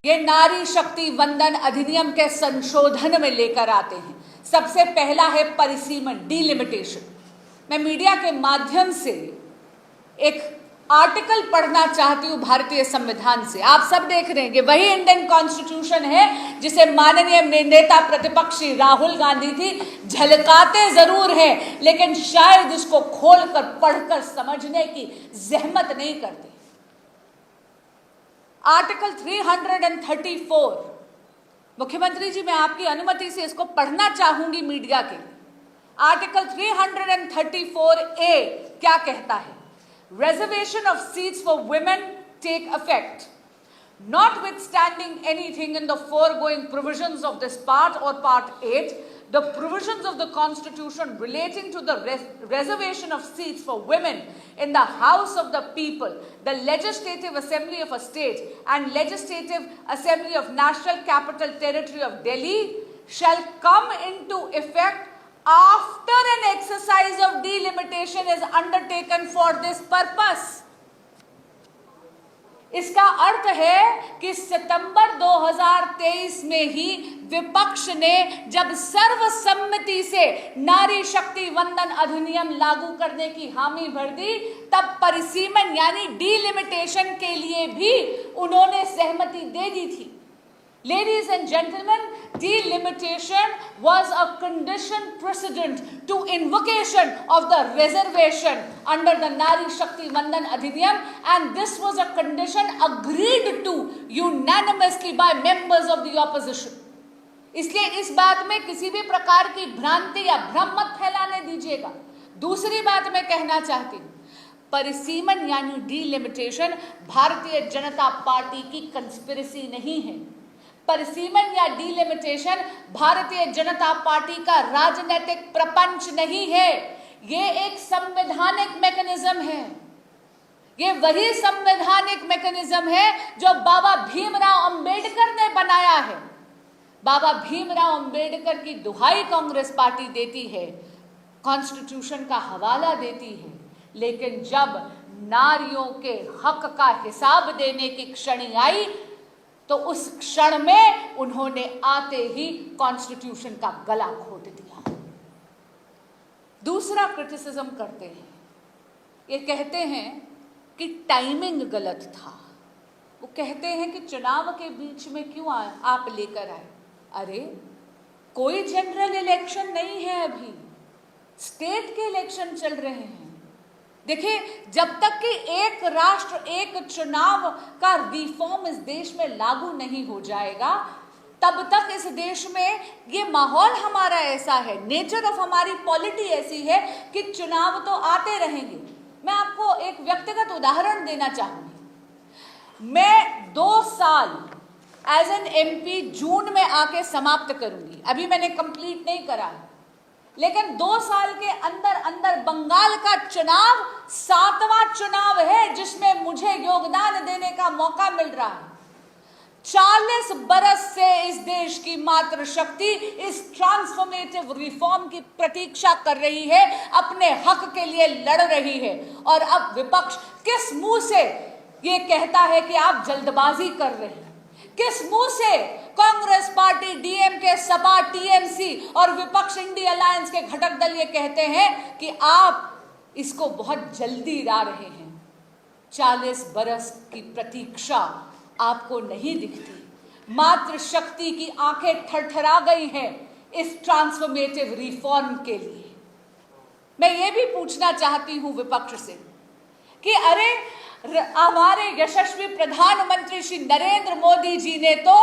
ये नारी शक्ति वंदन अधिनियम के संशोधन में लेकर आते हैं। सबसे पहला है परिसीमन, डिलिमिटेशन। मैं मीडिया के माध्यम से एक आर्टिकल पढ़ना चाहती हूं भारतीय संविधान से। आप सब देख रहे हैं कि वही इंडियन कॉन्स्टिट्यूशन है जिसे माननीय नेता प्रतिपक्षी राहुल गांधी थी झलकाते जरूर हैं, लेकिन शायद इसको खोलकर पढ़कर समझने की जहमत नहीं करते। आर्टिकल 334, मुख्यमंत्री जी मैं आपकी अनुमति से इसको पढ़ना चाहूंगी मीडिया के। आर्टिकल 334A क्या कहता है? Reservation of seats for women take effect. Notwithstanding anything in the foregoing provisions of this part or part 8, the provisions of the Constitution relating to the reservation of seats for women in the House of the People, the Legislative Assembly of a state, and Legislative Assembly of National Capital Territory of Delhi shall come into effect after an exercise of delimitation is undertaken for this purpose. इसका अर्थ है कि सितंबर 2023 में ही विपक्ष ने जब सर्वसम्मति से नारी शक्ति वंदन अधिनियम लागू करने की हामी भर दी, तब परिसीमन यानी डिलिमिटेशन के लिए भी उन्होंने सहमति दे दी थी। Ladies and gentlemen, delimitation was a condition precedent to invocation of the reservation under the Nari Shakti Vandan Adhiniyam, and this was a condition agreed to unanimously by members of the opposition. इसलिए इस बात में किसी भी प्रकार की भ्रांति या भ्रम मत फैलाने दीजिएगा। दूसरी बात मैं कहना चाहती हूँ, परिसीमन यानी डिलिमिटेशन भारतीय जनता पार्टी की कंस्पिरेसी नहीं है। परिसीमन या डिलिमिटेशन भारतीय जनता पार्टी का राजनीतिक प्रपंच नहीं है। ये एक संवैधानिक मैकेनिज्म है। ये वही संवैधानिक मैकेनिज्म है जो बाबा भीमराव अंबेडकर ने बनाया है। बाबा भीमराव अंबेडकर की दुहाई कांग्रेस पार्टी देती है, कॉन्स्टिट्यूशन का हवाला देती है, लेकिन जब नारियों के हक का हिसाब देने की क्षण आई तो उस क्षण में उन्होंने आते ही कॉन्स्टिट्यूशन का गला घोट दिया। दूसरा क्रिटिसिज्म करते हैं, ये कहते हैं कि टाइमिंग गलत था। वो कहते हैं कि चुनाव के बीच में क्यों आप लेकर आए। अरे कोई जनरल इलेक्शन नहीं है, अभी स्टेट के इलेक्शन चल रहे हैं। देखिए, जब तक कि एक राष्ट्र एक चुनाव का रिफॉर्म इस देश में लागू नहीं हो जाएगा, तब तक इस देश में ये माहौल हमारा ऐसा है, नेचर ऑफ हमारी पॉलिटी ऐसी है कि चुनाव तो आते रहेंगे। मैं आपको एक व्यक्तिगत उदाहरण देना चाहूंगी। मैं 2 साल एज एन एमपी जून में आके समाप्त करूंगी, अभी मैंने कंप्लीट नहीं करा, लेकिन 2 साल के अंदर अंदर बंगाल का चुनाव 7वां चुनाव है जिसमें मुझे योगदान देने का मौका मिल रहा है। 40 बरस से इस देश की मातृशक्ति इस ट्रांसफॉर्मेटिव रिफॉर्म की प्रतीक्षा कर रही है, अपने हक के लिए लड़ रही है, और अब विपक्ष किस मुंह से ये कहता है कि आप जल्दबाजी कर रहे हैं? किस मुंह से Congress party, DMK, Sapa, TMC और विपक्ष इंडिया अलायंस के घटक दल ये कहते हैं कि आप इसको बहुत जल्दी ला रहे हैं? 40 बरस की प्रतीक्षा आपको नहीं दिखती? मातृशक्ति की आंखें थरथरा गई हैं इस ट्रांसफॉर्मेटिव रिफॉर्म के लिए। मैं ये भी पूछना चाहती हूं विपक्ष से कि अरे हमारे यशस्वी प्रधानमंत्री श्री नरेंद्र मोदी जी ने तो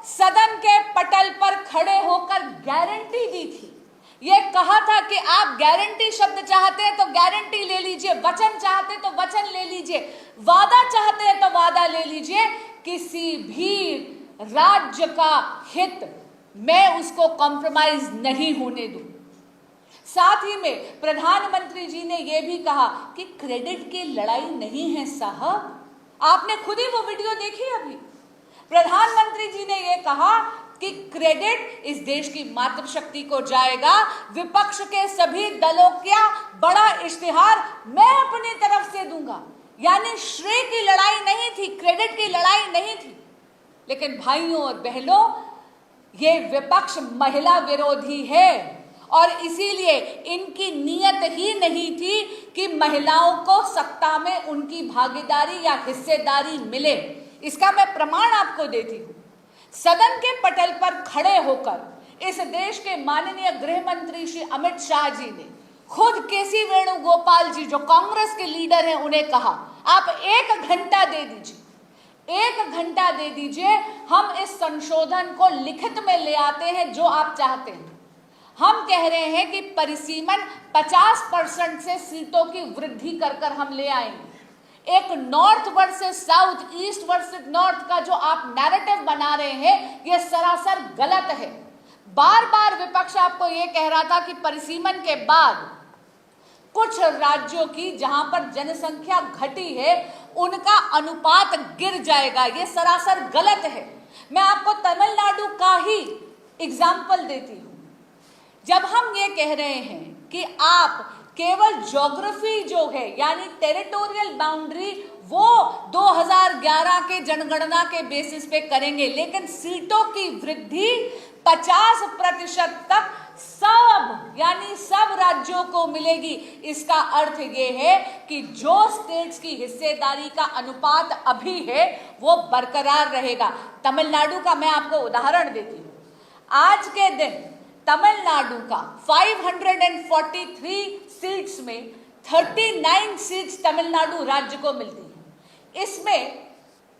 सदन के पटल पर खड़े होकर गारंटी दी थी। ये कहा था कि आप गारंटी शब्द चाहते हैं तो गारंटी ले लीजिए, वचन चाहते तो वचन ले लीजिए, वादा चाहते हैं तो वादा ले लीजिए, किसी भी राज्य का हित मैं उसको कॉम्प्रोमाइज नहीं होने दूं। साथ ही में प्रधानमंत्री जी ने यह भी कहा कि क्रेडिट की लड़ाई नहीं है साहब। आपने खुद ही वो वीडियो देखी अभी। प्रधानमंत्री जी ने यह कहा कि क्रेडिट इस देश की मातृशक्ति को जाएगा, विपक्ष के सभी दलों का बड़ा इश्तिहार मैं अपनी तरफ से दूंगा। यानी श्रेय की लड़ाई नहीं थी, क्रेडिट की लड़ाई नहीं थी। लेकिन भाइयों और बहनों, ये विपक्ष महिला विरोधी है और इसीलिए इनकी नीयत ही नहीं थी कि महिलाओं को सत्ता में उनकी भागीदारी या हिस्सेदारी मिले। इसका मैं प्रमाण आपको देती हूं। सदन के पटल पर खड़े होकर इस देश के माननीय गृह मंत्री श्री अमित शाह जी ने खुद केसी वेणुगोपाल जी, जो कांग्रेस के लीडर हैं, उन्हें कहा आप 1 घंटा दे दीजिए, 1 घंटा दे दीजिए, हम इस संशोधन को लिखित में ले आते हैं जो आप चाहते हैं। हम कह रहे हैं कि परिसीमन 50% से सीटों की वृद्धि कर कर हम ले आएंगे। एक north versus south, east versus north का जो आप नैरेटिव बना रहे हैं, यह सरासर गलत है। बार बार विपक्ष आपको यह कह रहा था कि परिसीमन के बाद कुछ राज्यों की जहां पर जनसंख्या घटी है उनका अनुपात गिर जाएगा। यह सरासर गलत है। मैं आपको तमिलनाडु का ही एग्जाम्पल देती हूं। जब हम ये कह रहे हैं कि आप केवल ज्योग्राफी जो है यानी टेरिटोरियल बाउंड्री वो 2011 के जनगणना के बेसिस पे करेंगे, लेकिन सीटों की वृद्धि 50% तक सब यानी सब राज्यों को मिलेगी। इसका अर्थ ये है कि जो स्टेट्स की हिस्सेदारी का अनुपात अभी है वो बरकरार रहेगा। तमिलनाडु का मैं आपको उदाहरण देती हूं। आज के दिन तमिलनाडु का 543 सीट्स में 39 सीट्स तमिलनाडु राज्य को मिलती है। इसमें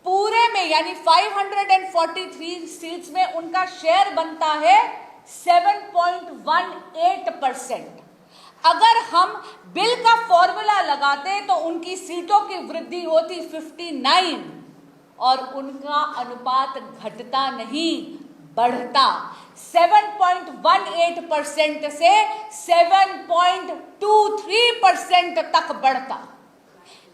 पूरे में यानी 543 सीट्स में उनका शेयर बनता है 7.18%। अगर हम बिल का फॉर्मूला लगाते तो उनकी सीटों की वृद्धि होती 59 और उनका अनुपात घटता नहीं, बढ़ता। 7.18% से 7.23% तक बढ़ता।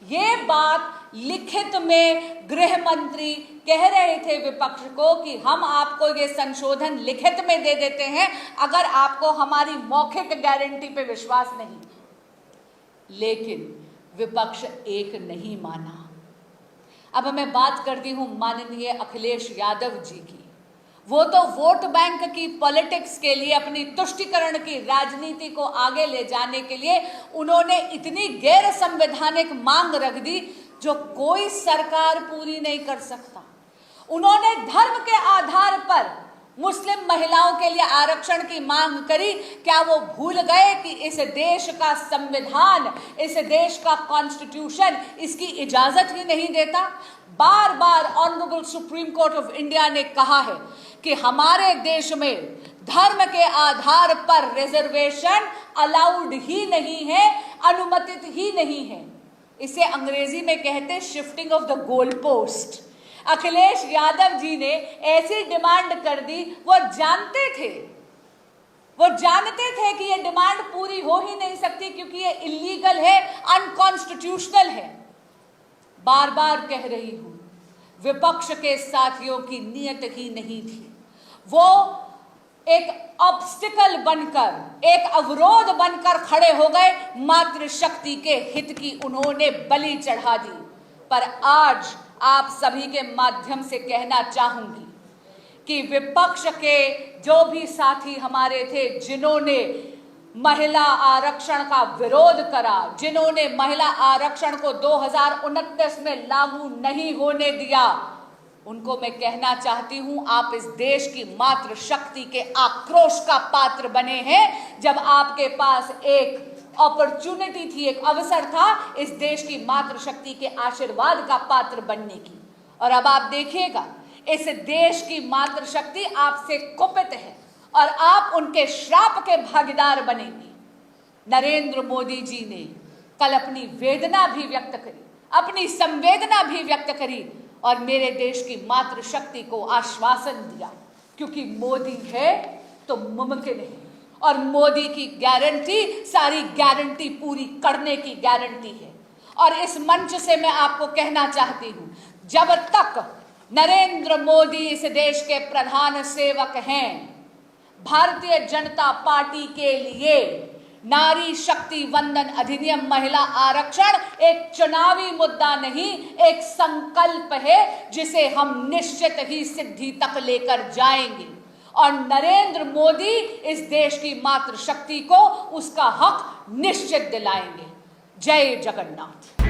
ये बात लिखित में गृह मंत्री कह रहे थे विपक्ष को कि हम आपको ये संशोधन लिखित में दे देते हैं अगर आपको हमारी मौखिक गारंटी पे विश्वास नहीं। लेकिन विपक्ष एक नहीं माना। अब मैं बात करती हूं माननीय अखिलेश यादव जी की। वो तो वोट बैंक की पॉलिटिक्स के लिए, अपनी तुष्टीकरण की राजनीति को आगे ले जाने के लिए उन्होंने इतनी गैर संवैधानिक मांग रख दी जो कोई सरकार पूरी नहीं कर सकता। उन्होंने धर्म के आधार पर मुस्लिम महिलाओं के लिए आरक्षण की मांग करी। क्या वो भूल गए कि इस देश का संविधान, इस देश का कॉन्स्टिट्यूशन इसकी इजाजत ही नहीं देता? बार बार honourable supreme court of India ने कहा है कि हमारे देश में धर्म के आधार पर रिजर्वेशन अलाउड ही नहीं है, अनुमतित ही नहीं है। इसे अंग्रेजी में कहते हैं shifting of the goal post. Akhilesh Yadav ji ने ऐसी डिमांड कर दी। वो जानते थे कि ये डिमांड पूरी हो ही नहीं सकती क्योंकि ये इलीगल है, अनकॉन्स्टिट्यूशनल है। बार बार कह रही हूं, विपक्ष के साथियों की नीयत ही नहीं थी। वो एक ऑब्स्टिकल बनकर, एक अवरोध बनकर खड़े हो गए। मातृशक्ति के हित की उन्होंने बलि चढ़ा दी। पर आज आप सभी के माध्यम से कहना चाहूंगी कि विपक्ष के जो भी साथी हमारे थे जिन्होंने महिला आरक्षण का विरोध करा, जिन्होंने महिला आरक्षण को 2029 में लागू नहीं होने दिया, उनको मैं कहना चाहती हूं आप इस देश की मातृशक्ति के आक्रोश का पात्र बने हैं। जब आपके पास एक अपॉर्चुनिटी थी, एक अवसर था इस देश की मातृशक्ति के आशीर्वाद का पात्र बनने की, और अब आप देखिएगा इस देश की मातृशक्ति आपसे कुपित है और आप उनके श्राप के भागीदार बनेंगी। नरेंद्र मोदी जी ने कल अपनी वेदना भी व्यक्त करी, अपनी संवेदना भी व्यक्त करी और मेरे देश की मातृशक्ति को आश्वासन दिया, क्योंकि मोदी है तो मुमकिन है और मोदी की गारंटी सारी गारंटी पूरी करने की गारंटी है। और इस मंच से मैं आपको कहना चाहती हूं, जब तक नरेंद्र मोदी इस देश के प्रधान सेवक हैं, भारतीय जनता पार्टी के लिए नारी शक्ति वंदन अधिनियम, महिला आरक्षण एक चुनावी मुद्दा नहीं, एक संकल्प है जिसे हम निश्चित ही सिद्धि तक लेकर जाएंगे और नरेंद्र मोदी इस देश की मातृशक्ति को उसका हक निश्चित दिलाएंगे। जय जगन्नाथ।